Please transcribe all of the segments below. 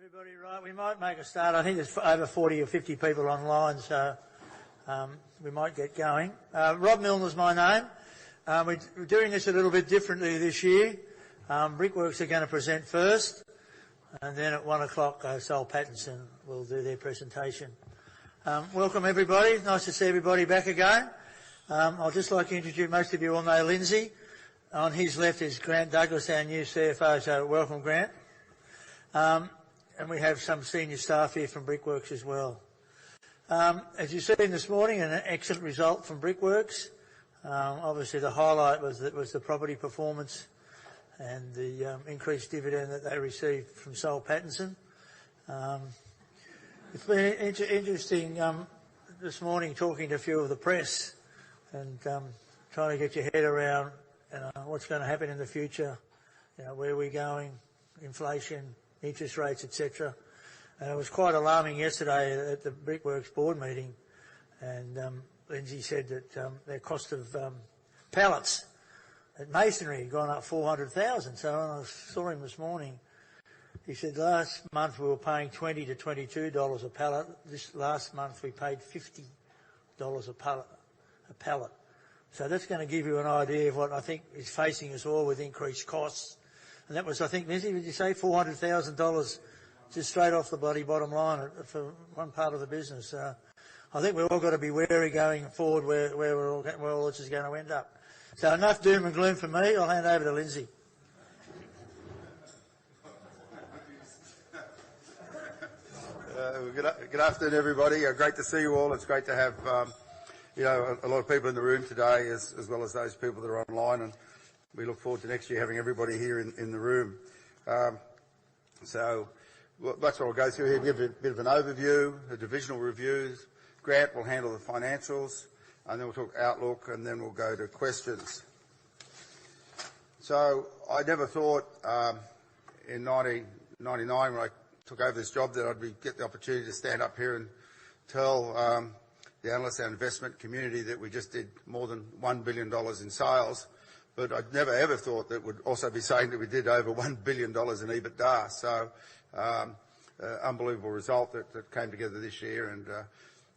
Everybody right? We might make a start. I think there's over 40 or 50 people online, so we might get going. Rob Milner's my name. We're doing this a little bit differently this year. Brickworks are going to present first, and then at 1 o'clock, Sol Pattinson will do their presentation. Welcome everybody. Nice to see everybody back again. I'd just like to introduce, most of you all know Lindsay. On his left is Grant Douglas, our new CFO, so welcome Grant. And we have some senior staff here from Brickworks as well. As you've seen this morning, an excellent result from Brickworks. Obviously the highlight was the property performance and the increased dividend that they received from Sol Pattinson. It's been interesting this morning talking to a few of the press and trying to get your head around what's going to happen in the future, where we're going, inflation, interest rates, etc. And it was quite alarming yesterday at the Brickworks board meeting, and Lindsay said that their cost of pallets at masonry had gone up 400,000. So when I saw him this morning, he said last month we were paying $20 to $22 a pallet. This last month we paid $50 a pallet. So that's going to give you an idea of what I think is facing us all with increased costs. And that was, I think, Lindsay, did you say $400,000 just straight off the bloody bottom line for one part of the business? I think we've all got to be wary going forward where all this is going to end up. So enough doom and gloom for me. I'll hand over to Lindsay. Good afternoon, everybody. Great to see you all. It's great to have a lot of people in the room today, as well as those people that are online, and we look forward to next year having everybody here in the room. So that's what I'll go through here, give a bit of an overview, the divisional reviews. Grant will handle the financials, and then we'll talk outlook, and then we'll go to questions. So I never thought in 1999 when I took over this job that I'd get the opportunity to stand up here and tell the analysts and investment community that we just did more than $1 billion in sales. But I'd never ever thought that would also be saying that we did over $1 billion in EBITDA. So, unbelievable result that came together this year, and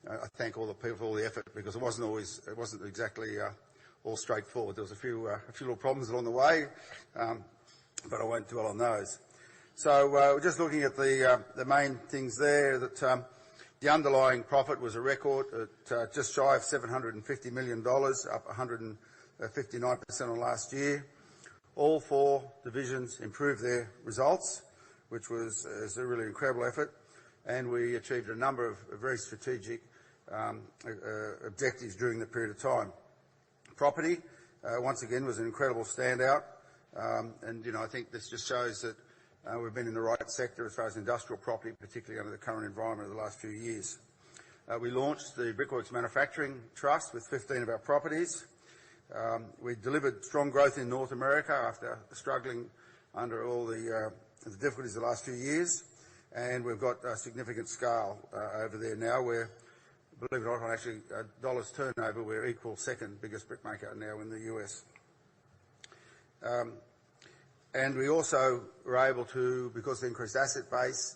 I thank all the people for all the effort, because it wasn't exactly all straightforward. There was a few little problems along the way, but I won't dwell on those. So we're just looking at the main things there. That the underlying profit was a record at just shy of $750 million, up 59% on last year. All four divisions improved their results, which was a really incredible effort, and we achieved a number of very strategic objectives during the period of time. Property, once again, was an incredible standout, and I think this just shows that we've been in the right sector as far as industrial property, particularly under the current environment of the last few years. We launched the Brickworks Manufacturing Trust with 15 of our properties. We delivered strong growth in North America after struggling under all the difficulties of the last few years, and we've got a significant scale over there now, where, believe it or not, actually dollars turnover, we're equal second biggest brickmaker now in the US. And we also were able to, because of the increased asset base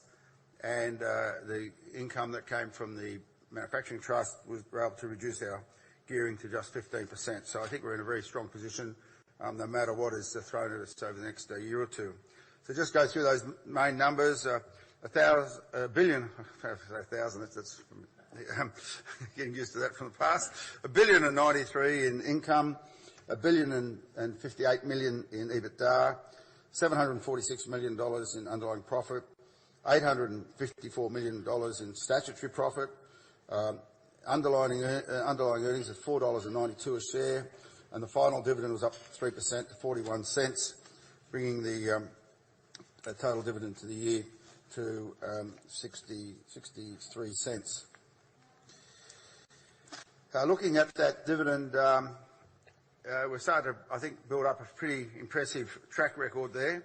and the income that came from the manufacturing trust, we were able to reduce our gearing to just 15%. So I think we're in a very strong position, no matter what is thrown at us over the next year or two. So just go through those main numbers. $1 billion, that's getting used to that from the past. $1.093 billion in income, $1.058 billion in EBITDA, $746 million in underlying profit, $854 million in statutory profit. Underlying earnings of $4.92 a share, and the final dividend was up 3% to 41 cents, bringing the total dividend to the year to 63 cents. Looking at that dividend, we're starting to, I think, build up a pretty impressive track record there.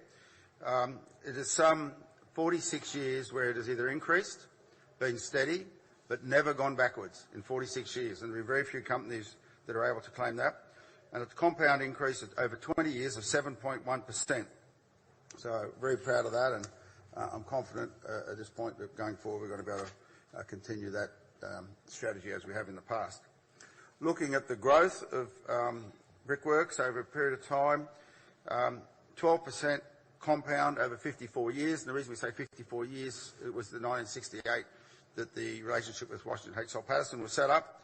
It is some 46 years where it has either increased, been steady, but never gone backwards in 46 years. And there are very few companies that are able to claim that. And it's a compound increase of over 20 years of 7.1%. So very proud of that, and I'm confident at this point that going forward we're going to be able to continue that strategy as we have in the past. Looking at the growth of Brickworks over a period of time, 12% compound over 54 years. And the reason we say 54 years, it was the 1968 that the relationship with Washington H. L. Patterson was set up.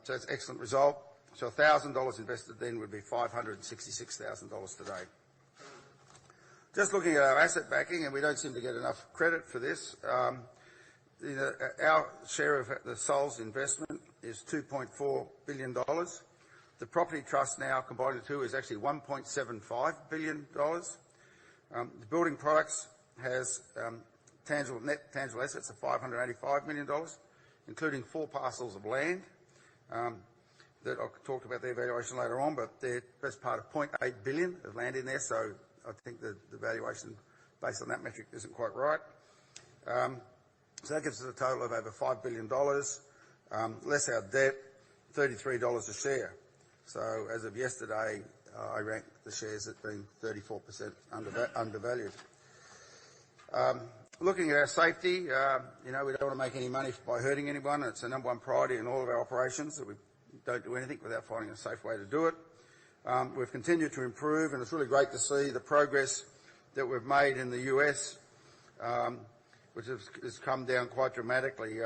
So it's an excellent result. So $1,000 invested then would be $566,000 today. Just looking at our asset backing, and we don't seem to get enough credit for this, our share of the Soul's investment is $2.4 billion. The property trust now, combined the two, is actually $1.75 billion. The building products has net tangible assets of $585 million, including 4 parcels of land that I'll talk about their valuation later on, but they're best part of $0.8 billion of land in there, so I think the valuation based on that metric isn't quite right. So that gives us a total of over $5 billion, less our debt, $33 a share. So as of yesterday, I ranked the shares at being 34% undervalued. Looking at our safety, we don't want to make any money by hurting anyone. It's the number one priority in all of our operations, that we don't do anything without finding a safe way to do it. We've continued to improve, and it's really great to see the progress that we've made in the US, which has come down quite dramatically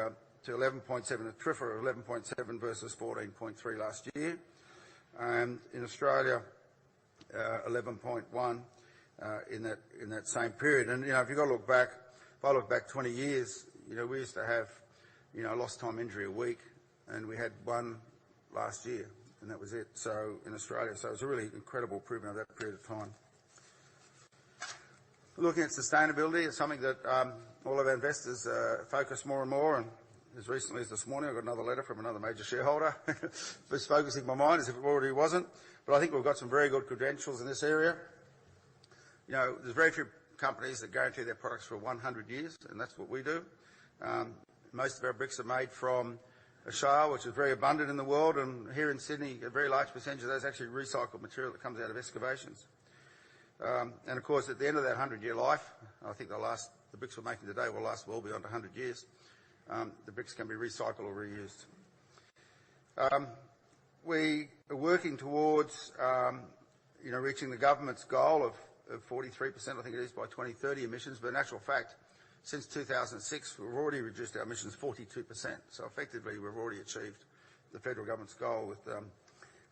to 11.7, a TRIFR of 11.7 versus 14.3 last year. And in Australia, 11.1 in that same period. And if you've got to look back, if I look back 20 years, we used to have a lost time injury a week, and we had one last year, and that was it. So in Australia, so it was a really incredible improvement over that period of time. Looking at sustainability, it's something that all of our investors focus more and more. And as recently as this morning, I got another letter from another major shareholder who's focusing my mind as if it already wasn't. But I think we've got some very good credentials in this area. There's very few companies that guarantee their products for 100 years, and that's what we do. Most of our bricks are made from a shale, which is very abundant in the world, and here in Sydney, a very large percentage of that is actually recycled material that comes out of excavations. And of course, at the end of that 100-year life, I think the bricks we're making today will last well beyond 100 years. The bricks can be recycled or reused. We are working towards, reaching the government's goal of 43%, I think it is, by 2030 emissions. But in actual fact, since 2006, we've already reduced our emissions 42%. So effectively, we've already achieved the federal government's goal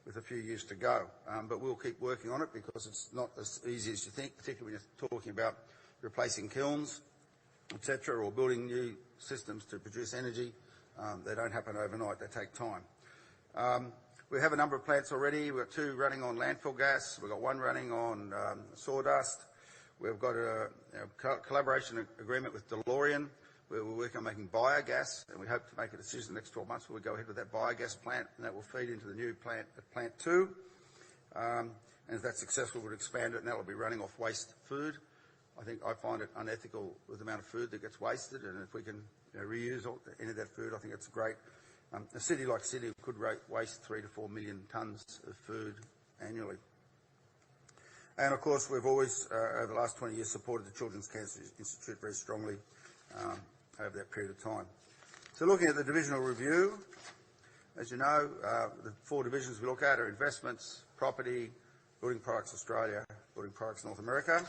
with a few years to go. But we'll keep working on it because it's not as easy as you think, particularly when you're talking about replacing kilns, etc., or building new systems to produce energy. They don't happen overnight. They take time. We have a number of plants already. We've got 2 running on landfill gas. We've got 1 running on sawdust. We've got a collaboration agreement with DeLorean, where we're working on making biogas, and we hope to make a decision in the next 12 months where we go ahead with that biogas plant, and that will feed into the new plant at Plant 2. And if that's successful, we'll expand it, and that will be running off waste food. I find it unethical with the amount of food that gets wasted, and if we can reuse any of that food, I think it's great. A city like Sydney could waste 3 to 4 million tonnes of food annually. And of course, we've always, over the last 20 years, supported the Children's Cancer Institute very strongly over that period of time. So looking at the divisional review, as you know, the 4 divisions we look at are investments, property, building products Australia, building products North America.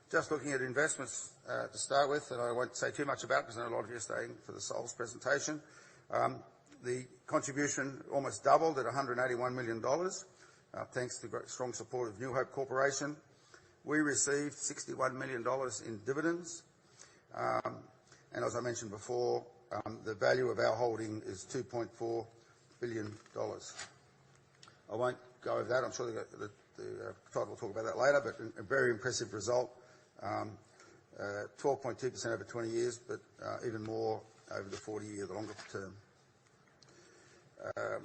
Just looking at investments to start with, and I won't say too much about it because I know a lot of you are staying for the Soul's presentation. The contribution almost doubled at $181 million, thanks to the strong support of New Hope Corporation. We received $61 million in dividends, and as I mentioned before, the value of our holding is $2.4 billion. I won't go over that. I'm sure the title will talk about that later, but a very impressive result. 12.2% over 20 years, but even more over the 40-year, the longer term. I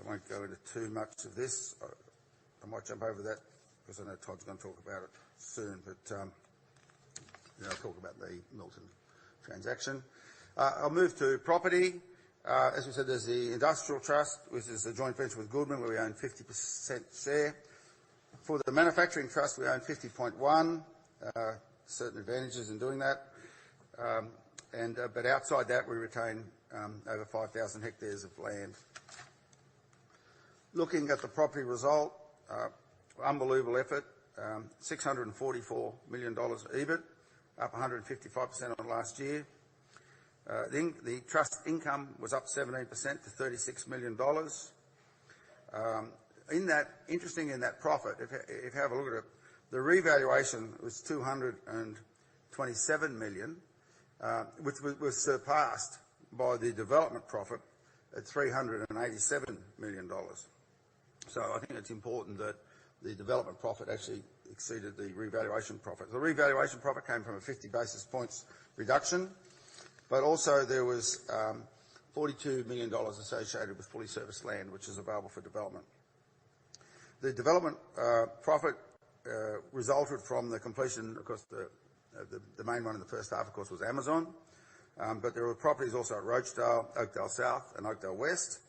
won't go into too much of this. I might jump over that because I know Todd's going to talk about it soon, but I'll talk about the Milton transaction. I'll move to property. As we said, there's the Industrial Trust, which is a joint venture with Goodman, where we own 50% share. For the Manufacturing Trust, we own 50.1%. certain advantages in doing that. But outside that, we retain over 5,000 hectares of land. Looking at the property result, unbelievable effort, $644 million EBIT, up 155% on last year. The trust income was up 17% to $36 million. Interesting in that profit, if you have a look at it, the revaluation was $227 million, which was surpassed by the development profit at $387 million. So I think it's important that the development profit actually exceeded the revaluation profit. The revaluation profit came from a 50 basis points reduction, but also there was $42 million associated with fully serviced land, which is available for development. The development profit resulted from the completion, of course, the main one in the first half, of course, was Amazon, but there were properties also at Rochedale, Oakdale South and Oakdale West.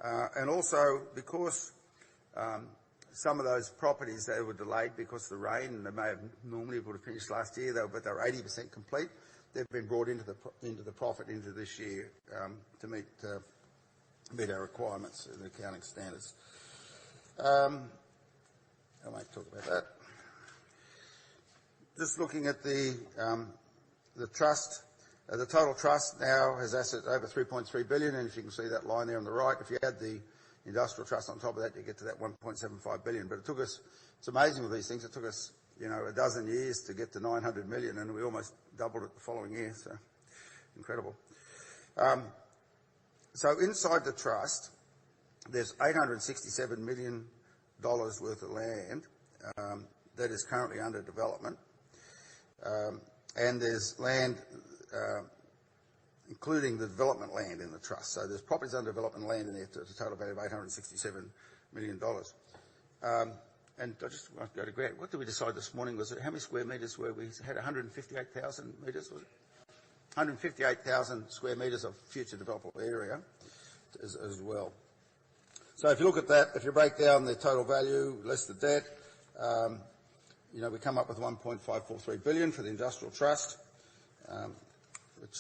And also because some of those properties, they were delayed because of the rain, and they may have normally would have finished last year, but they were 80% complete. They've been brought into the profit into this year to meet our requirements and the accounting standards. I won't talk about that. Just looking at the trust, the total trust now has assets over $3.3 billion, and if you can see that line there on the right, if you add the industrial trust on top of that, you get to that $1.75 billion. But it took us, it's amazing with these things, it took us, a dozen years to get to $900 million, and we almost doubled it the following year, so incredible. So inside the trust, there's $867 million worth of land that is currently under development, and there's land including the development land in the trust. So there's properties under development land in there to a total value of $867 million. And I just want to go to Grant. What did we decide this morning? Was it how many square metres were we had? 158,000 metres, was it? 158,000 square metres of future developable area as well. So if you look at that, if you break down the total value less the debt, we come up with $1.543 billion for the industrial trust.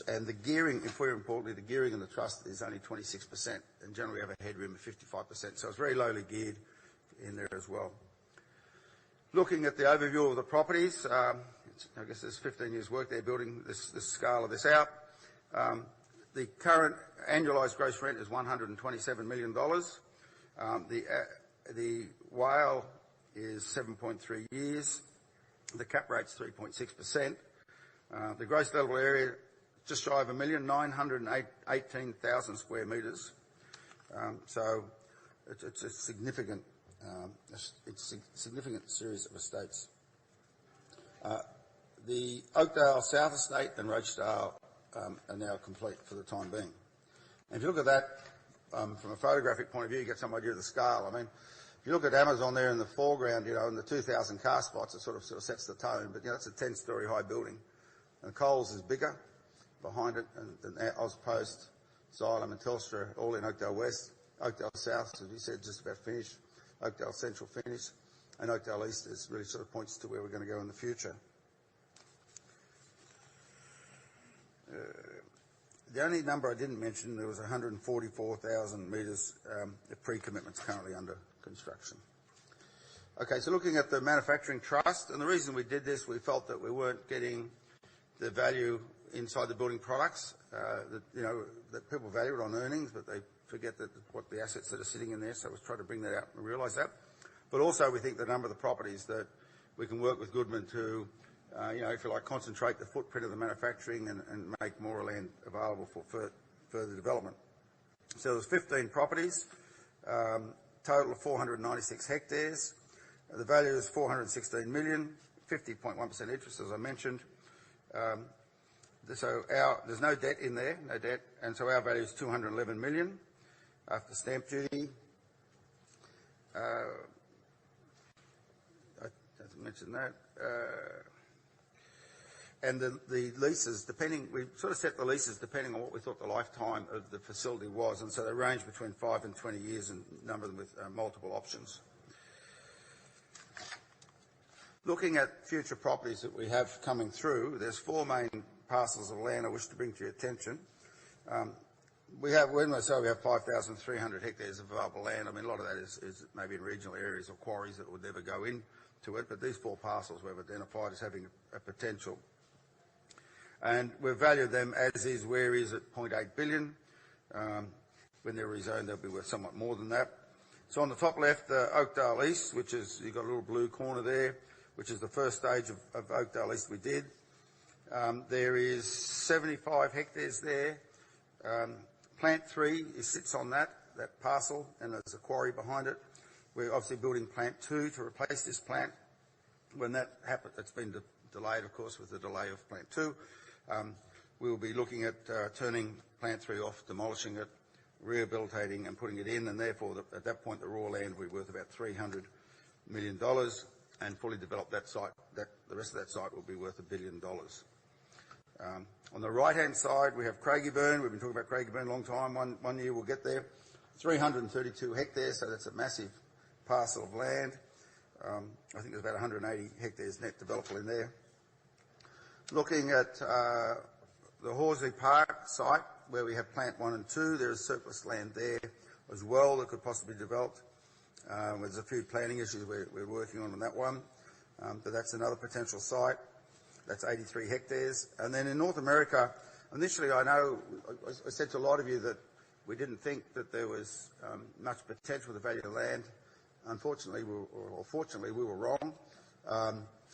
And the gearing, very importantly, the gearing in the trust is only 26%, and generally we have a headroom of 55%, so it's very lowly geared in there as well. Looking at the overview of the properties, I guess there's 15 years' work there building this scale of this out. The current annualised gross rent is $127 million. The WALE is 7.3 years. The cap rate's 3.6%. The gross level area just shy of 1,918,000 square metres. So it's a significant series of estates. The Oakdale South Estate and Rochedale are now complete for the time being. And if you look at that from a photographic point of view, you get some idea of the scale. I mean, if you look at Amazon there in the foreground, in the 2,000 car spots, it sort of sets the tone. But it's a 10-storey high building, and Coles is bigger behind it, and Ozpost, Xylem and Telstra, all in Oakdale West. Oakdale South, as we said, just about finished. Oakdale Central finished, and Oakdale East is really sort of points to where we're going to go in the future. The only number I didn't mention, there was 144,000 metres of pre-commitments currently under construction. Okay, so looking at the manufacturing trust, and the reason we did this, we felt that we weren't getting the value inside the building products, that people value it on earnings, but they forget what the assets that are sitting in there, so we try to bring that out and realise that. But also we think the number of the properties that we can work with Goodman to, if you like, concentrate the footprint of the manufacturing and make more land available for further development. So there's 15 properties, total of 496 hectares. The value is $416 million, 50.1% interest, as I mentioned. So there's no debt in there, no debt, and so our value is $211 million after stamp duty. I didn't mention that. And the leases, we sort of set the leases depending on what we thought the lifetime of the facility was, and so they range between 5 and 20 years and number them with multiple options. Looking at future properties that we have coming through, there's 4 main parcels of land I wish to bring to your attention. When I say we have 5,300 hectares of available land, I mean a lot of that is maybe in regional areas or quarries that would never go into it, but these 4 parcels we've identified as having a potential. And we've valued them as is, where is at 0.8 billion. When they're rezoned, they'll be worth somewhat more than that. So on the top left, Oakdale East, which is, you've got a little blue corner there, which is the first stage of Oakdale East we did. There is 75 hectares there. Plant 3 sits on that parcel, and there's a quarry behind it. We're obviously building Plant 2 to replace this plant. When that happens, it's been delayed, of course, with the delay of Plant 2. We'll be looking at turning Plant 3 off, demolishing it, rehabilitating and putting it in, and therefore at that point the raw land will be worth about $300 million, and fully develop that site, the rest of that site will be worth $1 billion. On the right-hand side, we have Craigieburn. We've been talking about Craigieburn a long time. One year we'll get there. 332 hectares, so that's a massive parcel of land. I think there's about 180 hectares net developable in there. Looking at the Horsley Park site, where we have Plant 1 and 2, there is surplus land there as well that could possibly be developed. There's a few planning issues we're working on that one, but that's another potential site. That's 83 hectares. And then in North America, initially I know I said to a lot of you that we didn't think that there was much potential with the value of land. Unfortunately, or fortunately, we were wrong.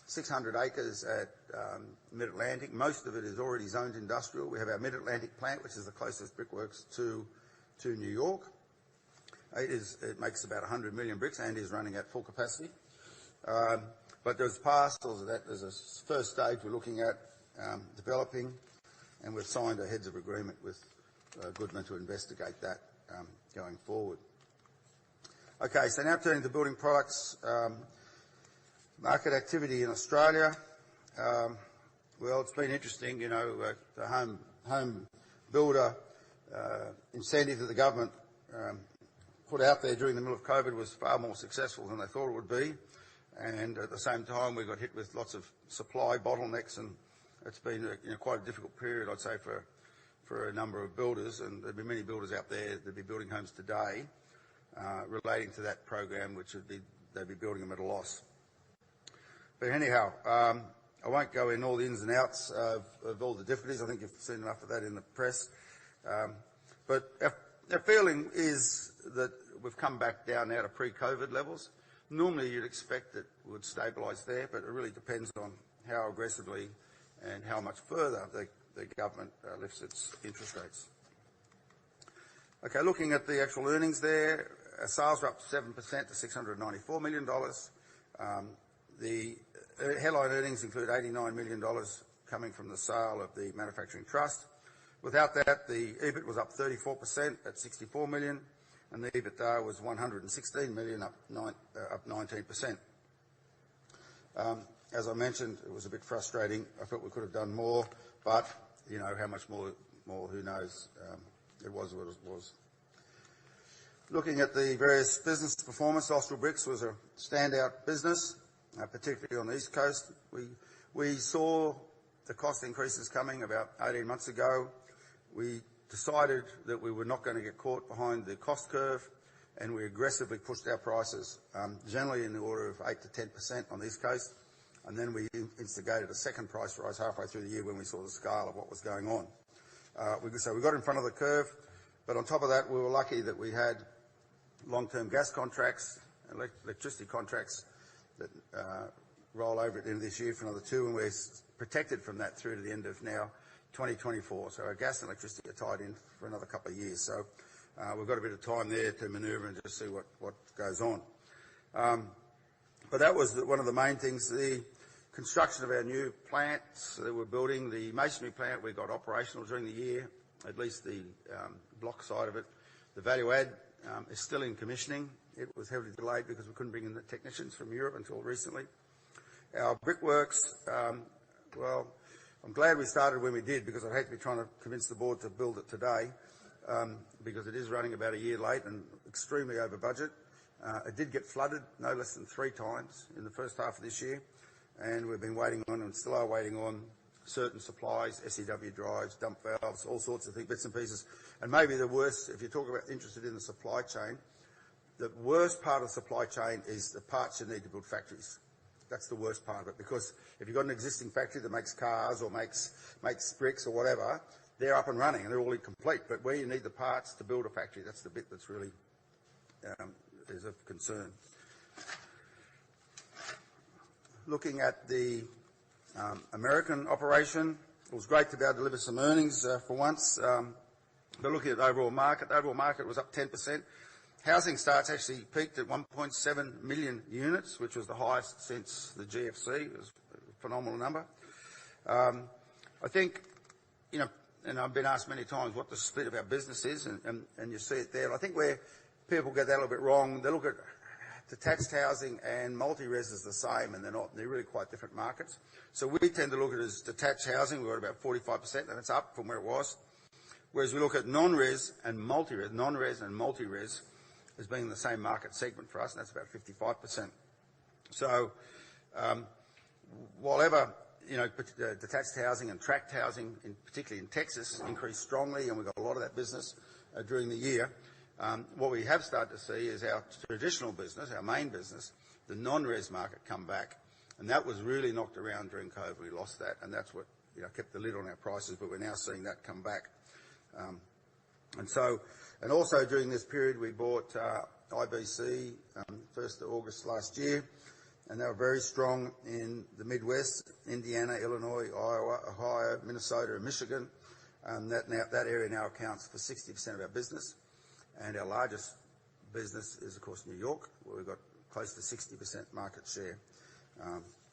600 acres at Mid-Atlantic. Most of it is already zoned industrial. We have our Mid-Atlantic plant, which is the closest Brickworks to New York. It makes about 100 million bricks and is running at full capacity. But there's parcels of that. There's a first stage we're looking at developing, and we've signed a heads of agreement with Goodman to investigate that going forward. Okay, so now turning to building products. Market activity in Australia. Well, it's been interesting, you know, the home builder incentive that the government put out there during the middle of COVID was far more successful than they thought it would be. And at the same time, we got hit with lots of supply bottlenecks, and it's been quite a difficult period, I'd say, for a number of builders. And there'd be many builders out there that'd be building homes today relating to that program, which they'd be building them at a loss. But anyhow, I won't go in all the ins and outs of all the difficulties. I think you've seen enough of that in the press. But our feeling is that we've come back down now to pre-COVID levels. Normally you'd expect it would stabilise there, but it really depends on how aggressively and how much further the government lifts its interest rates. Okay, looking at the actual earnings there, sales were up 7% to $694 million. The headline earnings include $89 million coming from the sale of the manufacturing trust. Without that, the EBIT was up 34% at $64 million, and the EBITDA was $116 million, up 19%. As I mentioned, it was a bit frustrating. I thought we could have done more, but you know, how much more, who knows? It was what it was. Looking at the various business performance, Austral Bricks was a standout business, particularly on the East Coast. We saw the cost increases coming about 18 months ago. We decided that we were not going to get caught behind the cost curve, and we aggressively pushed our prices, generally in the order of 8 to 10% on the East Coast. And then we instigated a second price rise halfway through the year when we saw the scale of what was going on. So we got in front of the curve, but on top of that, we were lucky that we had long-term gas contracts, electricity contracts that roll over at the end of this year for another 2, and we're protected from that through to the end of now 2024. So our gas and electricity are tied in for another couple of years. So we've got a bit of time there to manoeuvre and just see what goes on. But that was one of the main things. The construction of our new plants that we're building, the masonry plant, we got operational during the year, at least the block side of it. The value add is still in commissioning. It was heavily delayed because we couldn't bring in the technicians from Europe until recently. Our Brickworks, well, I'm glad we started when we did, because I'd hate to be trying to convince the board to build it today, because it is running about a year late and extremely over budget. It did get flooded no less than 3 times in the first half of this year. and we've been waiting on and still are waiting on certain supplies, SEW drives, dump valves, all sorts of things, bits and pieces. And maybe the worst, if you talk about interested in the supply chain, the worst part of the supply chain is the parts you need to build factories. That's the worst part of it, because if you've got an existing factory that makes cars or makes bricks or whatever, they're up and running and they're all complete. But where you need the parts to build a factory, that's the bit that's really is of concern. Looking at the American operation, it was great to be able to deliver some earnings for once. But looking at the overall market was up 10%. Housing starts actually peaked at 1.7 million units, which was the highest since the GFC. It was a phenomenal number. I think, you know, and I've been asked many times what the split of our business is, and you see it there. I think where people get that a little bit wrong, they look at detached housing and multi-res as the same, and they're not. They're really quite different markets. So we tend to look at it as detached housing. We're at about 45%, and it's up from where it was. Whereas we look at non-res and multi-res as being the same market segment for us, and that's about 55%. So, while ever, you know, detached housing and tract housing, particularly in Texas, increased strongly, and we got a lot of that business during the year. What we have started to see is our traditional business, our main business, the non-res market come back, and that was really knocked around during COVID. We lost that, and that's what, you know, kept the lid on our prices, but we're now seeing that come back. And also during this period, we bought IBC 1st of August last year, and they were very strong in the Midwest, Indiana, Illinois, Iowa, Ohio, Minnesota, and Michigan. That area now accounts for 60% of our business, and our largest business is, of course, New York, where we've got close to 60% market share.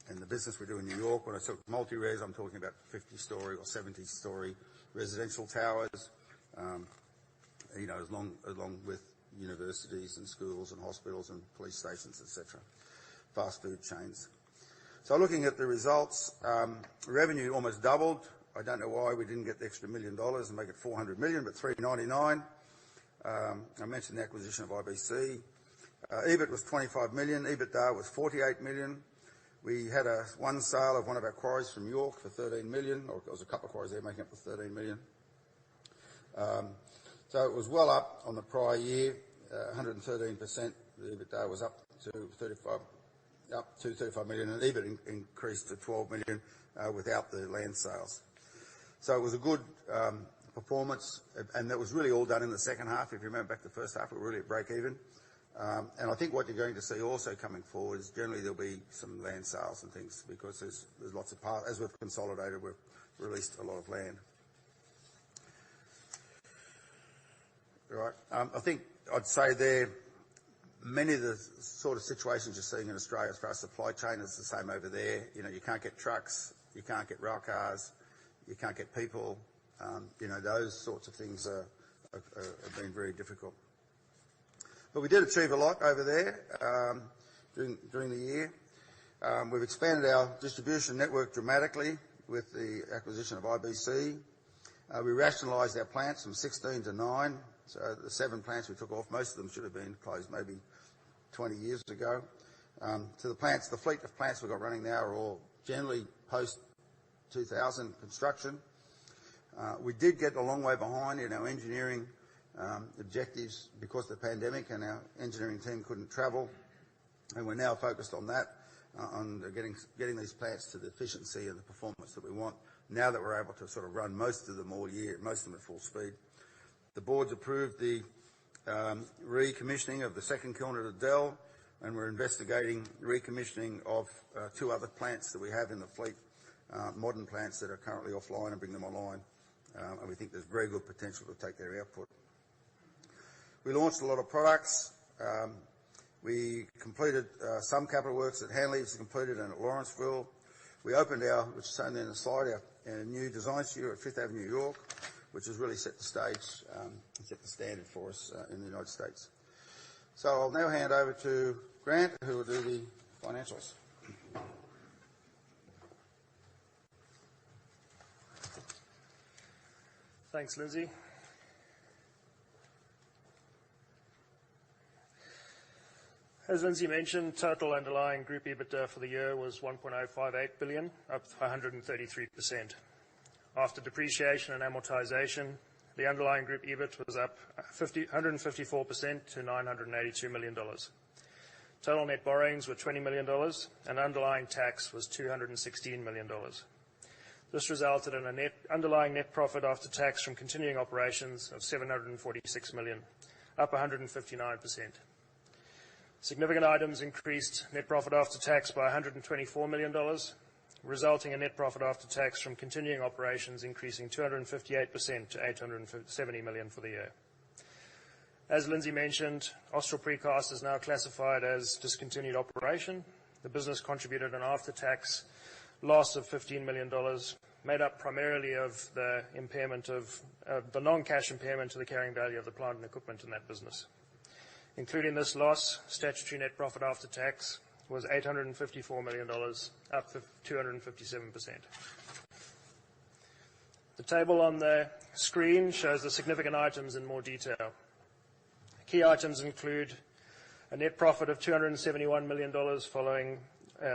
And the business we do in New York, when I talk multi-res, I'm talking about 50-storey or 70-storey residential towers, you know, along with universities and schools and hospitals and police stations, etc., fast food chains. So looking at the results, revenue almost doubled. I don't know why we didn't get the extra $1 million and make it $400 million, but $399. I mentioned the acquisition of IBC. EBIT was $25 million. EBITDA was $48 million. We had one sale of one of our quarries from York for $13 million, or it was a couple of quarries there making up the $13 million. So it was well up on the prior year, 113%. The EBITDA was up to 35 million, and EBIT increased to 12 million without the land sales. So it was a good performance, and that was really all done in the second half. If you remember back to the first half, we were really at break even. And I think what you're going to see also coming forward is generally there'll be some land sales and things, because there's lots of parts. As we've consolidated, we've released a lot of land. Right. I think I'd say there, many of the sort of situations you're seeing in Australia as far as supply chain is the same over there. You know, you can't get trucks, you can't get rail cars, you can't get people. You know, those sorts of things have been very difficult. But we did achieve a lot over there during the year. We've expanded our distribution network dramatically with the acquisition of IBC. We rationalised our plants from 16 to 9. So the 7 plants we took off, most of them should have been closed maybe 20 years ago. To the plants, the fleet of plants we've got running now are all generally post-2000 construction. We did get a long way behind in our engineering objectives because of the pandemic, and our engineering team couldn't travel, and we're now focused on that, on getting these plants to the efficiency and the performance that we want, now that we're able to sort of run most of them all year, most of them at full speed. The board's approved the recommissioning of the second kiln at Adel, and we're investigating recommissioning of 2 other plants that we have in the fleet, modern plants that are currently offline, and bring them online. And we think there's very good potential to take their output. We launched a lot of products. We completed some capital works at Hanley's, completed, and at Lawrenceville. We opened which is shown there in the slide, our new design studio at 5th Avenue, York, which has really set the stage, set the standard for us in the United States. So I'll now hand over to Grant, who will do the financials. Thanks, Lindsay. As Lindsay mentioned, total underlying group EBITDA for the year was 1.058 billion, up 133%. After depreciation and amortization, the underlying group EBIT was up 154% to $982 million. Total net borrowings were $20 million, and underlying tax was $216 million. This resulted in a underlying net profit after tax from continuing operations of $746 million, up 159%. Significant items increased net profit after tax by $124 million, resulting in net profit after tax from continuing operations increasing 258% to $870 million for the year. As Lindsay mentioned, Austral Precast is now classified as discontinued operation. The business contributed an after-tax loss of $15 million, made up primarily of the impairment of the non-cash impairment to the carrying value of the plant and equipment in that business. Including this loss, statutory net profit after tax was $854 million, up 257%. The table on the screen shows the significant items in more detail. Key items include a net profit of $271 million following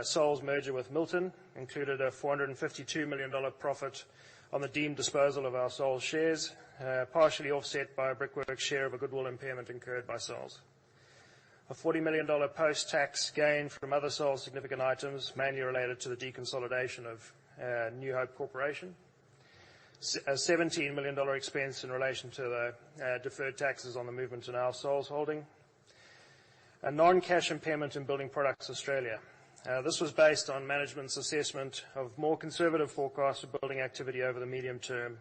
Sol's merger with Milton, included a $452 million profit on the deemed disposal of our Sol shares, partially offset by a Brickworks share of a goodwill impairment incurred by Sol's. A $40 million post-tax gain from other Sol significant items, mainly related to the deconsolidation of New Hope Corporation. A $17 million expense in relation to the deferred taxes on the movement in our Sol's holding. A non-cash impairment in Building Products Australia. This was based on management's assessment of more conservative forecasts of building activity over the medium term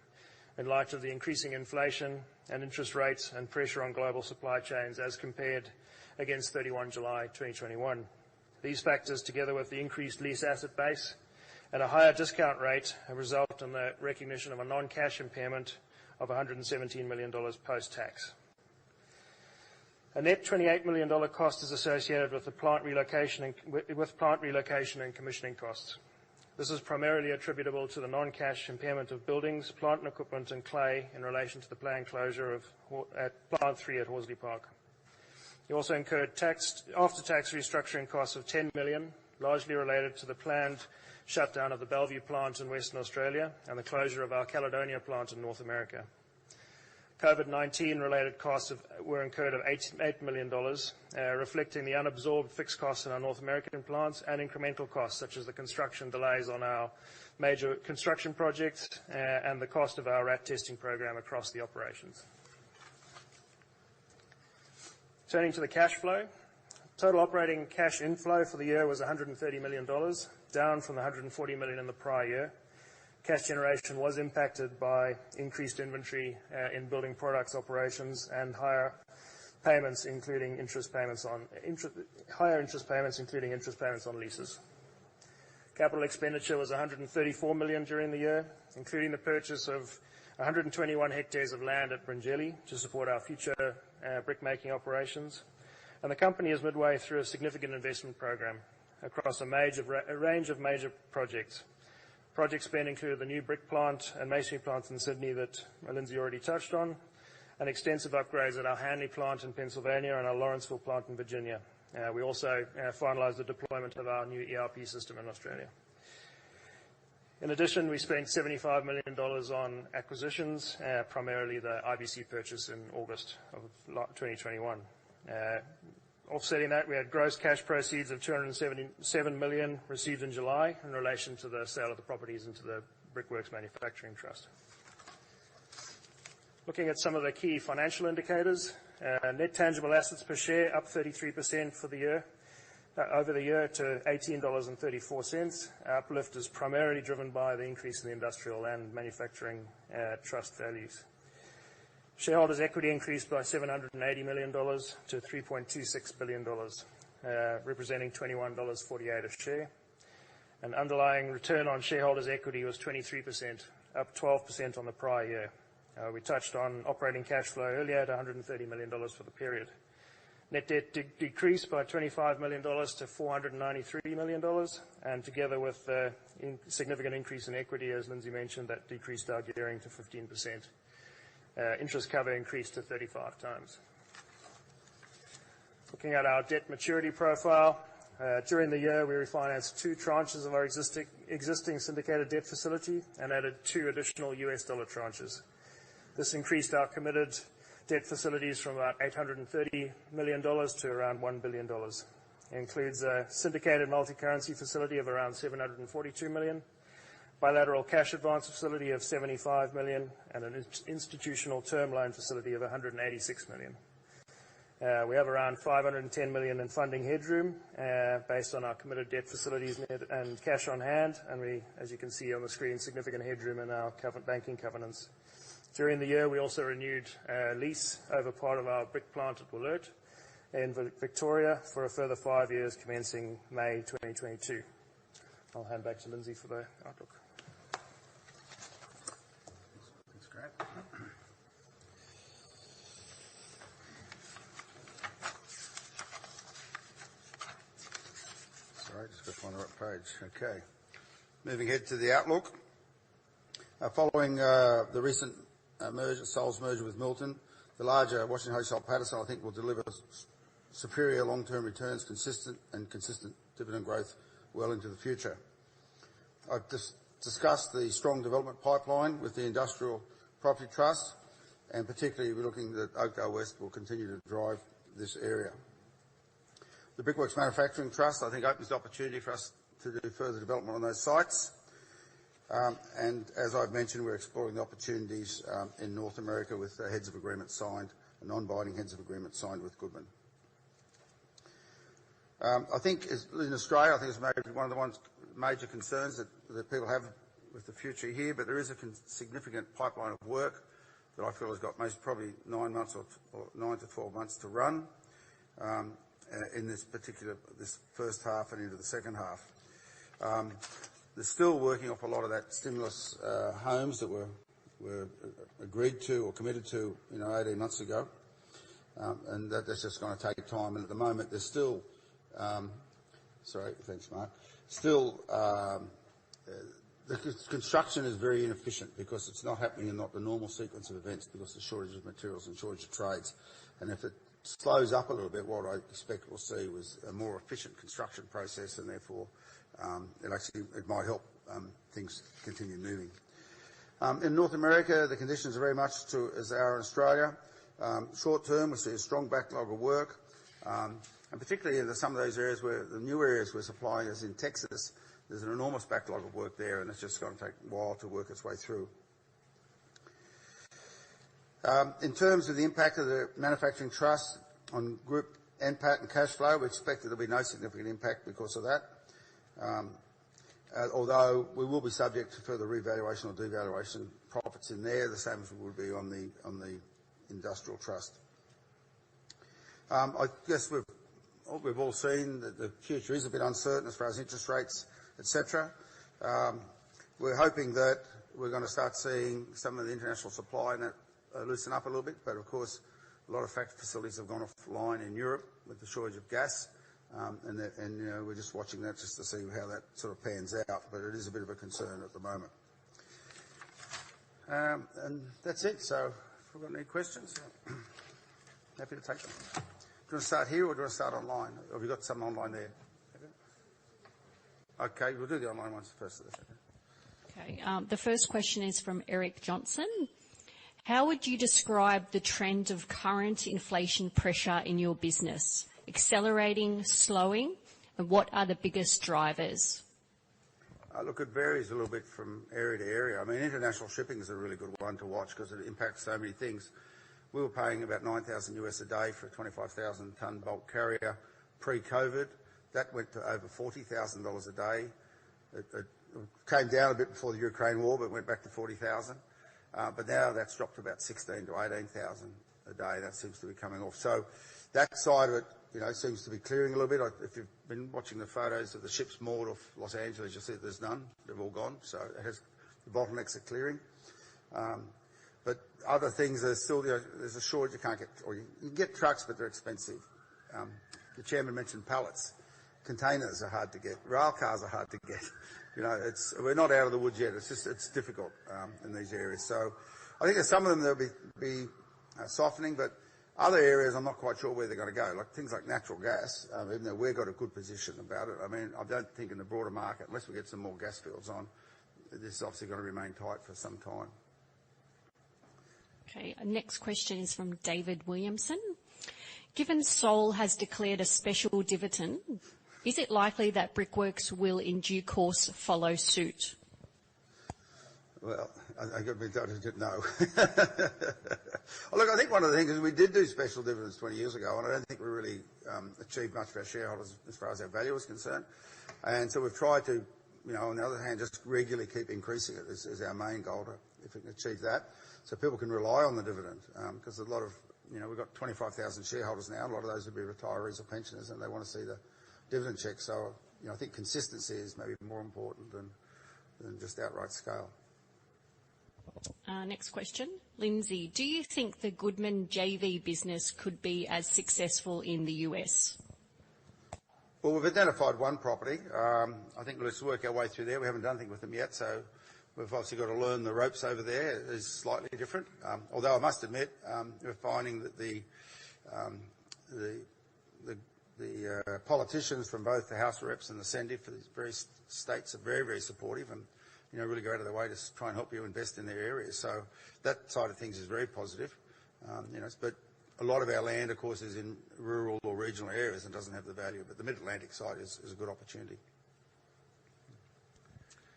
in light of the increasing inflation and interest rates and pressure on global supply chains as compared against 31 July 2021. These factors, together with the increased lease asset base and a higher discount rate, have resulted in the recognition of a non-cash impairment of $117 million post-tax. A net $28 million cost is associated with the plant relocation and commissioning costs. This is primarily attributable to the non-cash impairment of buildings, plant and equipment, and clay in relation to the planned closure of Plant 3 at Horsley Park. He also incurred after-tax restructuring costs of $10 million, largely related to the planned shutdown of the Bellevue plant in Western Australia and the closure of our Caledonia plant in North America. COVID-19 related costs were incurred of $8 million, reflecting the unabsorbed fixed costs in our North American plants and incremental costs such as the construction delays on our major construction projects and the cost of our rat testing program across the operations. Turning to the cash flow, total operating cash inflow for the year was $130 million, down from the $140 million in the prior year. Cash generation was impacted by increased inventory in building products operations and higher payments, including interest payments on leases. Capital expenditure was $134 million during the year, including the purchase of 121 hectares of land at Bringelly to support our future brick-making operations. And the company is midway through a significant investment program across a range of major projects. Project spend included the new brick plant and masonry plants in Sydney that Lindsay already touched on, and extensive upgrades at our Hanley plant in Pennsylvania and our Lawrenceville plant in Virginia. We also finalised the deployment of our new ERP system in Australia. In addition, we spent $75 million on acquisitions, primarily the IBC purchase in August of 2021. Offsetting that, we had gross cash proceeds of $277 million received in July in relation to the sale of the properties into the Brickworks Manufacturing Trust. Looking at some of the key financial indicators, net tangible assets per share up 33% for the year, over the year to $18.34. Uplift is primarily driven by the increase in the industrial and manufacturing trust values. Shareholders' equity increased by $780 million to $3.26 billion, representing $21.48 a share. An underlying return on shareholders' equity was 23%, up 12% on the prior year. We touched on operating cash flow earlier at $130 million for the period. Net debt decreased by $25 million to $493 million, and together with the significant increase in equity, as Lindsay mentioned, that decreased our gearing to 15%. Interest cover increased to 35 times. Looking at our debt maturity profile, during the year we refinanced 2 tranches of our existing syndicated debt facility and added 2 additional US dollar tranches. This increased our committed debt facilities from about $830 million to around $1 billion. It includes a syndicated multi-currency facility of around $742 million, bilateral cash advance facility of $75 million, and an institutional term loan facility of $186 million. We have around $510 million in funding headroom based on our committed debt facilities and cash on hand, and we, as you can see on the screen, significant headroom in our banking covenants. During the year, we also renewed a lease over part of our brick plant at Wollert in Victoria for a further 5 years commencing May 2022. I'll hand back to Lindsay for the outlook. Thanks, Grant. Sorry, just got to find the right page. Okay. Moving ahead to the outlook. Following the recent Soul's merger with Milton, the larger Washington H. Soul Patterson, I think, will deliver superior long-term returns, consistent dividend growth well into the future. I've discussed the strong development pipeline with the Industrial Property Trust, and particularly we're looking that Oakdale West will continue to drive this area. The Brickworks Manufacturing Trust, I think, opens the opportunity for us to do further development on those sites. And as I've mentioned, we're exploring the opportunities in North America with heads of agreement signed, non-binding heads of agreement signed with Goodman. I think in Australia, I think it's maybe one of the major concerns that people have with the future here, but there is a significant pipeline of work that I feel has got probably 9 months or 9 to 12 months to run in this first half and into the second half. They're still working off a lot of that stimulus homes that were agreed to or committed to 18 months ago, and that's just going to take time. And at the moment, there's still sorry, thanks, Mark. Still, the construction is very inefficient because it's not happening in not the normal sequence of events because of the shortage of materials and shortage of trades. And if it slows up a little bit, what I expect we'll see was a more efficient construction process, and therefore it might help things continue moving. In North America, the conditions are very much as they are in Australia. Short term, we see a strong backlog of work, and particularly in some of those areas where the new areas we're supplying, as in Texas, there's an enormous backlog of work there, and it's just going to take a while to work its way through. In terms of the impact of the Manufacturing Trust on group NPAT and cash flow, we expect there will be no significant impact because of that. Although we will be subject to further revaluation or devaluation profits in there, the same as we would be on the Industrial Trust. I guess we've all seen that the future is a bit uncertain as far as interest rates, etc. We're hoping that we're going to start seeing some of the international supply and that loosen up a little bit, but of course a lot of factory facilities have gone offline in Europe with the shortage of gas. And we're just watching that just to see how that sort of pans out, but it is a bit of a concern at the moment. And that's it. So if we've got any questions, happy to take them. Do you want to start here or do you want to start online? Or have you got some online there? Okay, we'll do the online ones first. Okay, the first question is from Eric Johnson. How would you describe the trend of current inflation pressure in your business? Accelerating, slowing, and what are the biggest drivers? Look, it varies a little bit from area to area. I mean, international shipping is a really good one to watch because it impacts so many things. We were paying about $9,000 US a day for a 25,000 tonne bulk carrier pre-COVID. That went to over $40,000 a day. It came down a bit before the Ukraine war, but went back to 40,000. But now that's dropped to about 16,000 to 18,000 a day. That seems to be coming off. So that side of it, seems to be clearing a little bit. If you've been watching the photos of the ships moored off Los Angeles, you'll see that there's none. They've all gone. So the bottlenecks are clearing. But other things are still, there's a shortage. You can't get, or you can get trucks, but they're expensive. The chairman mentioned pallets. Containers are hard to get. Rail cars are hard to get. We're not out of the woods yet. It's difficult in these areas. So I think there's some of them that'll be softening, but Other areas, I'm not quite sure where they're going to go, like things like natural gas, even though we've got a good position about it. I mean, I don't think in the broader market, unless we get some more gas fields on, this is obviously going to remain tight for some time. Okay, next question is from David Williamson. Given Sol has declared a special dividend, is it likely that Brickworks will in due course follow suit? Well, I got to be told no. Look, I think one of the things is we did do special dividends 20 years ago, and I don't think we really achieved much for our shareholders as far as our value is concerned. And so we've tried to, on the other hand, just regularly keep increasing it is our main goal, if we can achieve that, so people can rely on the dividend, because a lot of, we've got 25,000 shareholders now. A lot of those would be retirees or pensioners, and they want to see the dividend check. So, I think consistency is maybe more important than just outright scale. Next question. Lindsay, do you think the Goodman JV business could be as successful in the US? Well, we've identified one property. I think let's work our way through there. We haven't done anything with them yet, so we've obviously got to learn the ropes over there. It is slightly different. Although I must admit, we're finding that the politicians from both the House of Reps and the Senate for these various states are very, very supportive and, really go out of their way to try and help you invest in their areas. So that side of things is very positive. But a lot of our land, of course, is in rural or regional areas and doesn't have the value. But the Mid-Atlantic side is a good opportunity.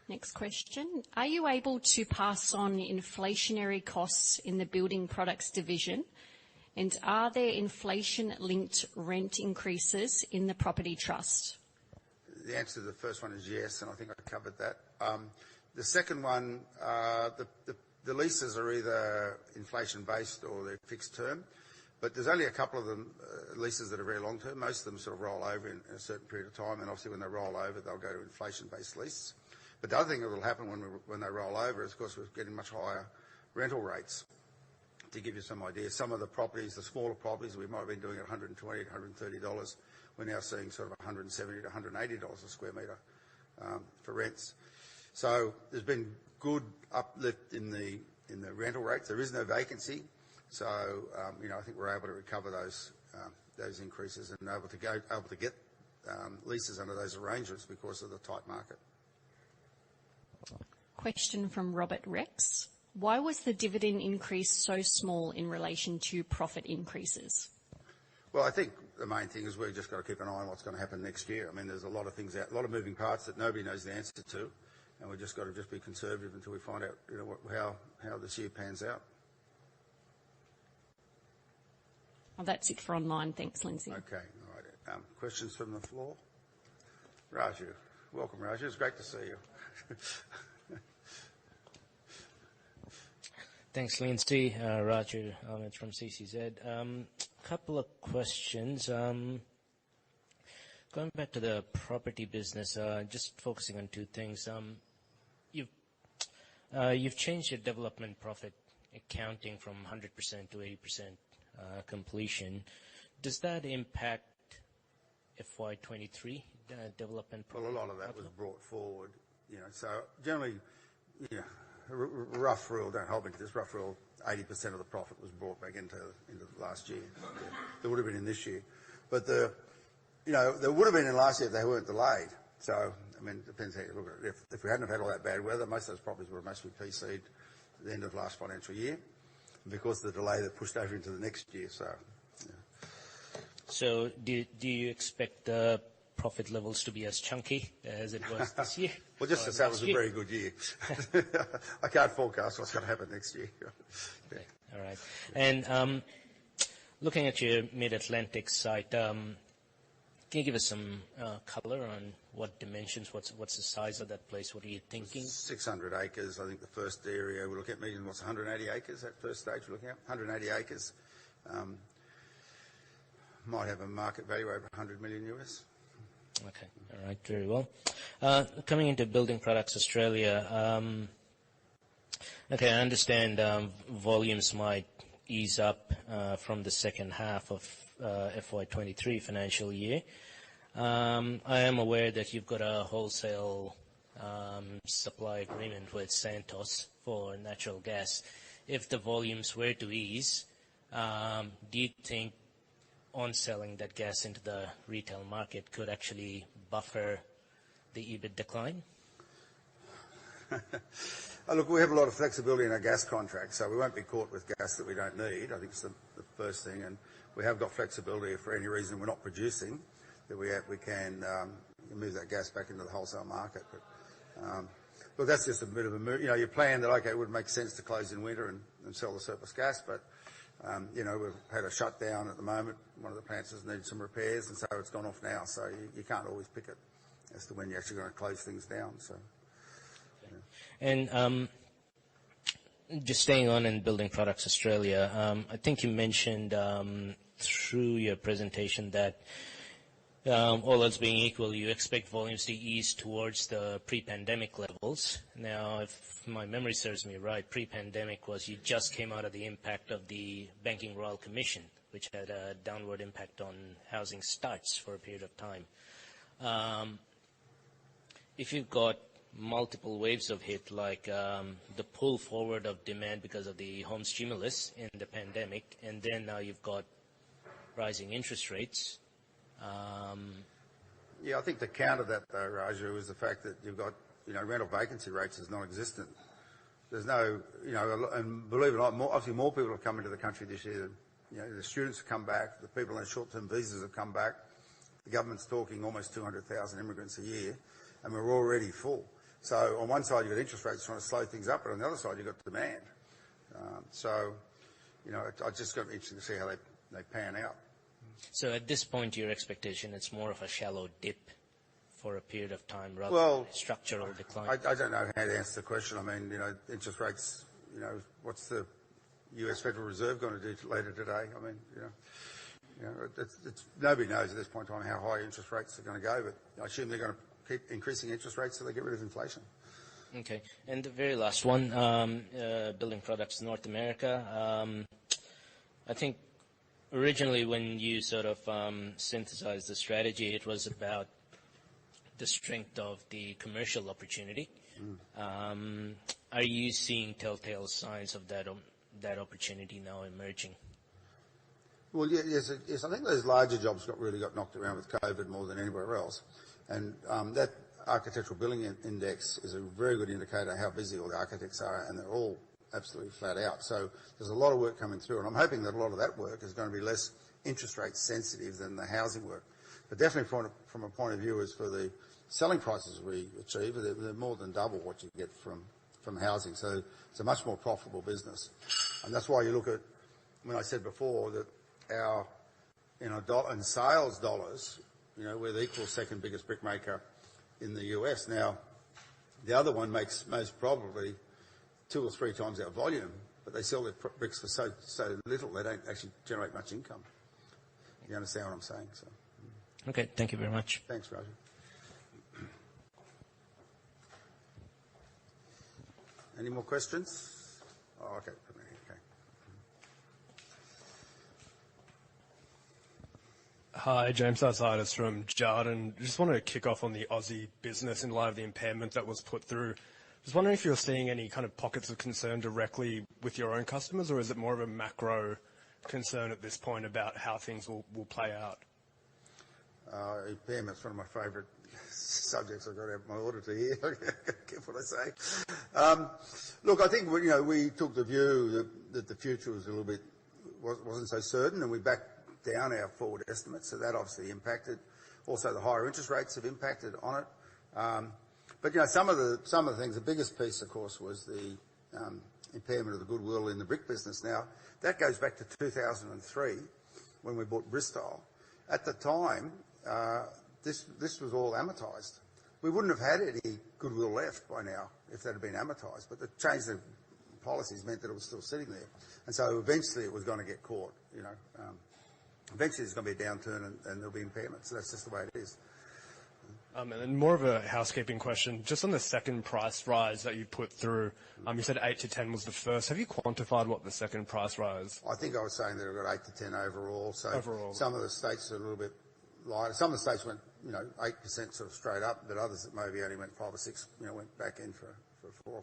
Next question. Are you able to pass on inflationary costs in the building products division? And are there inflation-linked rent increases in the property trust? The answer to the first one is yes, and I think I covered that. The second one, the leases are either inflation-based or they're fixed term, but there's only a couple of them leases that are very long-term. Most of them sort of roll over in a certain period of time, and obviously when they roll over, they'll go to inflation-based lease. But the other thing that will happen when they roll over is, of course, we're getting much higher rental rates. To give you some idea, some of the properties, the smaller properties, we might have been doing at $120, $130. We're now seeing sort of $170 to $180 a square metre for rents. So there's been good uplift in the rental rates. There is no vacancy, so I think we're able to recover those increases and able to get leases under those arrangements because of the tight market. Question from Robert Rex. Why was the dividend increase so small in relation to profit increases? Well, I think the main thing is we've just got to keep an eye on what's going to happen next year. I mean, there's a lot of things out, a lot of moving parts that nobody knows the answer to, and we've just got to be conservative until we find out, how this year pans out. Well, that's it for online. Thanks, Lindsay. Okay, all right. Questions from the floor? Raju. Welcome, Raju. It's great to see you. Thanks, Lindsay. Raju Ahmed from CCZ. Couple of questions. Going back to the property business, just focusing on two things. You've changed your development profit accounting from 100% to 80% completion. Does that impact FY23 development profit? Well, a lot of that was brought forward. So generally, rough rule, don't hold me to this, rough rule, 80% of the profit was brought back into last year. There would have been in this year. But there would have been in last year if they weren't delayed. So, I mean, it depends how you look at it. If we hadn't have had all that bad weather, most of those properties would have mostly PC'd at the end of last financial year. Because of the delay, they pushed over into the next year. So, yeah. So do you expect the profit levels to be as chunky as it was this year? Well, just as that was a very good year. I can't forecast what's going to happen next year. Okay. All right. And looking at your Mid-Atlantic site, can you give us some colour on what dimensions, what's the size of that place? What are you thinking? 600 acres. I think the first area we look at, what's 180 acres, that first stage we're looking at? 180 acres. Might have a market value over $100 million US. Okay. All right. Very well. Coming into Building Products Australia, okay, I understand volumes might ease up from the second half of FY23 financial year. I am aware that you've got a wholesale supply agreement with Santos for natural gas. If the volumes were to ease, do you think on-selling that gas into the retail market could actually buffer the EBIT decline? Look, we have a lot of flexibility in our gas contract, so we won't be caught with gas that we don't need. I think it's the first thing, and we have got flexibility if for any reason we're not producing, that we can move that gas back into the wholesale market. But look, that's just a bit of a move. You know, you plan that, okay, it would make sense to close in winter and sell the surplus gas, but you know, we've had a shutdown at the moment. One of the plants has needed some repairs, and so it's gone off now. So you can't always pick it as to when you're actually going to close things down. So. And just staying on in Building Products Australia, I think you mentioned through your presentation that all else being equal, you expect volumes to ease towards the pre-pandemic levels. Now, if my memory serves me right, pre-pandemic was you just came out of the impact of the Banking Royal Commission, which had a downward impact on housing starts for a period of time. If you've got multiple waves of hit, like the pull forward of demand because of the home stimulus in the pandemic, and then now you've got rising interest rates. Yeah, I think the counter that, though, Raju, is the fact that you've got, you know, rental vacancy rates is non-existent. There's no, you know, and believe it or not, obviously more people have come into the country this year. You know, the students have come back, the people on short-term visas have come back. The government's talking almost 200,000 immigrants a year, and we're already full. So on one side you've got interest rates trying to slow things up, but on the other side you've got demand. So, you know, it's just going to be interesting to see how they pan out. So at this point, your expectation, it's more of a shallow dip for a period of time rather than a structural decline? I don't know how to answer the question. I mean, you know, interest rates, you know, what's the US Federal Reserve going to do later today? I mean, you know, it's nobody knows at this point in time how high interest rates are going to go, but I assume they're going to keep increasing interest rates so they get rid of inflation. Okay. And the very last one, Building Products North America. I think originally when you sort of synthesized the strategy, it was about the strength of the commercial opportunity. Are you seeing telltale signs of that opportunity now emerging? Well, yes. I think those larger jobs really got knocked around with COVID more than anywhere else. And that Architectural Billing Index is a very good indicator of how busy all the architects are, and they're all absolutely flat out. So there's a lot of work coming through, and I'm hoping that a lot of that work is going to be less interest rate sensitive than the housing work. But definitely from a point of view as for the selling prices we achieve, they're more than double what you get from housing. So it's a much more profitable business. And that's why you look at, when I said before that our, you know, in sales dollars, you know, we're the equal second biggest brick maker in the US. Now, the other one makes most probably 2 or 3 times our volume, but they sell their bricks for so little they don't actually generate much income. You understand what I'm saying? So. Okay, thank you very much. Thanks, Roger. Any more questions? Oh, okay. Hi, James Arsitis from Jarden. Just wanted to kick off on the Aussie business in light of the impairment that was put through. Just wondering if you're seeing any kind of pockets of concern directly with your own customers, or is it more of a macro concern at this point about how things will play out? Impairment's one of my favourite subjects. I've got to have my auditor here. Careful what I say. Look, I think we took the view that the future was wasn't so certain, and we backed down our forward estimates. So that obviously impacted. Also, the higher interest rates have impacted on it. But some of the things. The biggest piece, of course, was the impairment of the goodwill in the brick business. Now that goes back to 2003 when we bought Bristol. At the time, this was all amortised. We wouldn't have had any goodwill left by now if that had been amortised. But the change of policies meant that it was still sitting there, and so eventually it was going to get caught. Eventually there's going to be a downturn and there'll be impairment. So that's just the way it is. And then more of a housekeeping question, just on the second price rise that you put through. You said 8 to 10 was the first. Have you quantified what the second price rise? I think I was saying that we've got 8 to 10 overall. So overall. Some of the states are a little bit lighter. Some of the states went 8% sort of straight up, but others that maybe only went 5 or 6, went back in for 4 or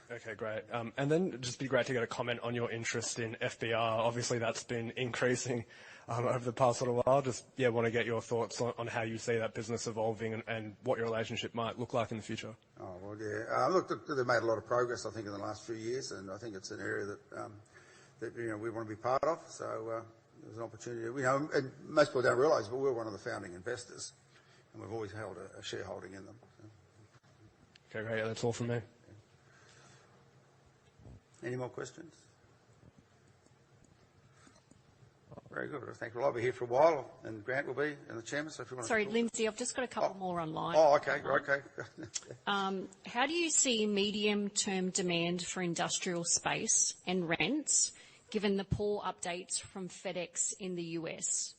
5. Okay, great. And then just be great to get a comment on your interest in FBR. Obviously, that's been increasing over the past little while. Just, want to get your thoughts on how you see that business evolving and what your relationship might look like in the future. Oh, well, yeah. Look, they've made a lot of progress, I think, in the last few years, and I think it's an area that we want to be part of. So there's an opportunity. And most people don't realise, but we're one of the founding investors, and we've always held a shareholding in them. So. Okay, great. That's all from me. Any more questions? Very good. Thank you. Well, I'll be here for a while, and Grant will be, and the chairman. So if you want Sorry, to... Lindsay, I've just got a couple more online. Oh, okay. Okay. How do you see medium-term demand for industrial space and rents, given the poor updates from Fedex in the US?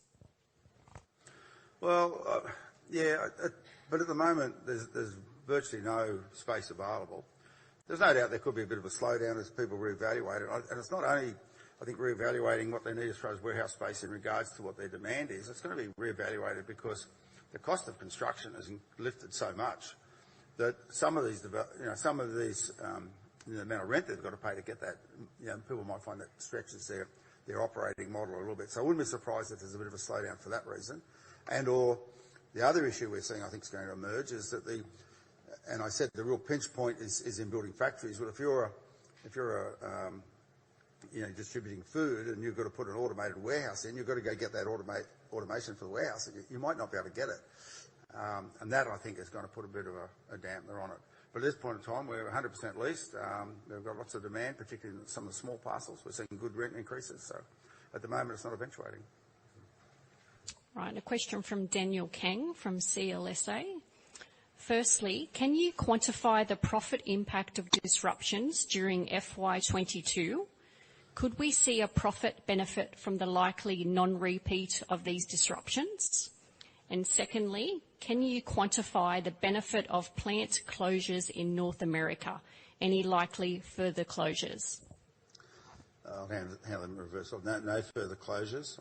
Well, but at the moment, there's virtually no space available. There's no doubt there could be a bit of a slowdown as people reevaluate it. And it's not only, I think, reevaluating what they need as far as warehouse space in regards to what their demand is. It's going to be reevaluated because the cost of construction has lifted so much that some of these, the amount of rent they've got to pay to get that, people might find that stretches their operating model a little bit. So I wouldn't be surprised if there's a bit of a slowdown for that reason. Or the other issue we're seeing, I think, is going to emerge is that and I said the real pinch point is in building factories. Well, if you're distributing food and you've got to put an automated warehouse in, you've got to go get that automation for the warehouse. You might not be able to get it. And that, I think, is going to put a bit of a dampener on it. But at this point in time, we're 100% leased. We've got lots of demand, particularly in some of the small parcels. We're seeing good rent increases. So at the moment, it's not eventuating. Right, a question from Daniel Kang from CLSA. Firstly, can you quantify the profit impact of disruptions during FY22? Could we see a profit benefit from the likely non-repeat of these disruptions? And secondly, can you quantify the benefit of plant closures in North America? Any likely further closures? I'll handle them in reverse. No further closures.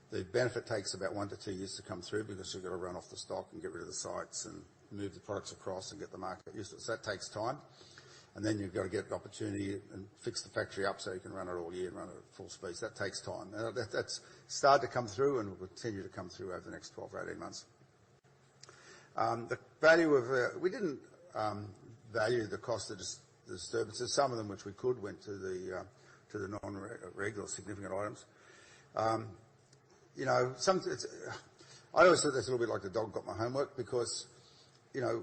The benefit takes about 1 to 2 years to come through because you've got to run off the stock and get rid of the sites and move the products across and get the market used to it. So that takes time. And then you've got to get the opportunity and fix the factory up so you can run it all year and run it at full speed. So that takes time. That's started to come through and will continue to come through over the next 12 or 18 months. The value of... we didn't value the cost of the disturbances. Some of them, which we could, went to the non-regular significant items. I always thought that's a little bit like the dog got my homework because,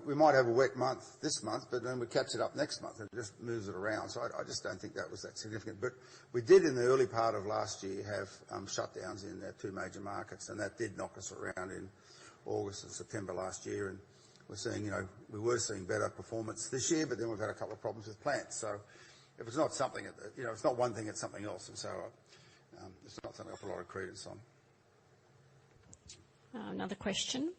we might have a wet month this month, but then we catch it up next month and it just moves it around. So I just don't think that was that significant. But we did in the early part of last year have shutdowns in our 2 major markets, and that did knock us around in August and September last year. And we're seeing, we were seeing better performance this year, but then we've had a couple of problems with plants. So if it's not something, it's not one thing, it's something else. And so it's not something I put a lot of credence on. Another question.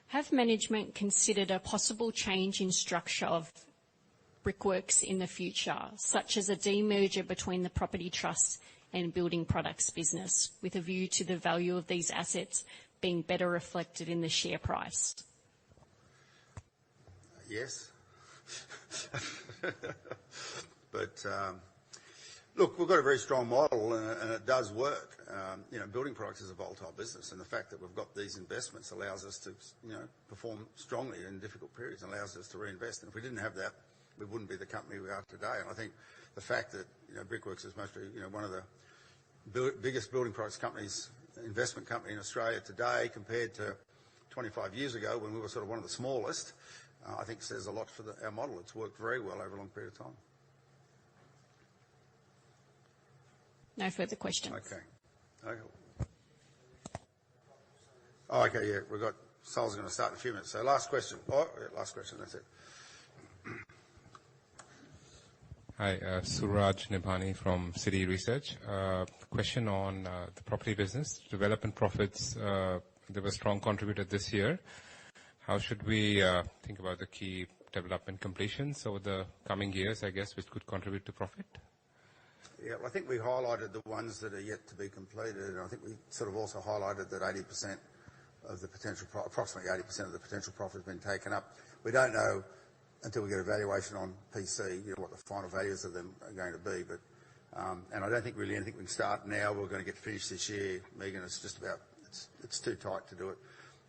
Have management considered a possible change in structure of Brickworks in the future, such as a demerger between the property trust and building products business, with a view to the value of these assets being better reflected in the share price? Yes. But look, we've got a very strong model and it does work. Building products is a volatile business, and the fact that we've got these investments allows us to, perform strongly in difficult periods and allows us to reinvest. And if we didn't have that, we wouldn't be the company we are today. And I think the fact that, Brickworks is mostly, one of the biggest building products companies, investment company in Australia today compared to 25 years ago when we were sort of one of the smallest, I think says a lot for our model. It's worked very well over a long period of time. No further questions. Okay. Oh, okay, yeah. We've got... Sal's going to start in a few minutes. So last question. Oh, yeah, last question. That's it. Hi, Suraj Nibhani from Citi Research. Question on the property business. Development profits, they were a strong contributor this year. How should we think about the key development completions over the coming years, I guess, which could contribute to profit? Yeah, well, I think we highlighted the ones that are yet to be completed, and I think we sort of also highlighted that 80% of the potential, approximately 80% of the potential profit has been taken up. We don't know until we get a valuation on PC, what the final values of them are going to be. But and I don't think really anything we can start now. We're going to get finished this year, Megan. It's just about it's too tight to do it.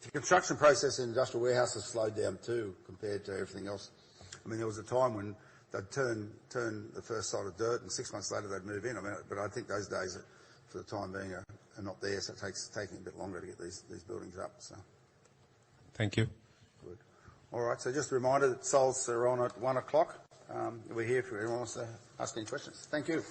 The construction process in industrial warehouses slowed down too compared to everything else. I mean, there was a time when they'd turn the first side of dirt, and 6 months later they'd move in. I mean, but I think those days, for the time being, are not there. So it's taking a bit longer to get these buildings up. So, thank you. Good. All right. So just a reminder that Sols are on at 1 o'clock. We're here if anyone wants to ask any questions. Thank you.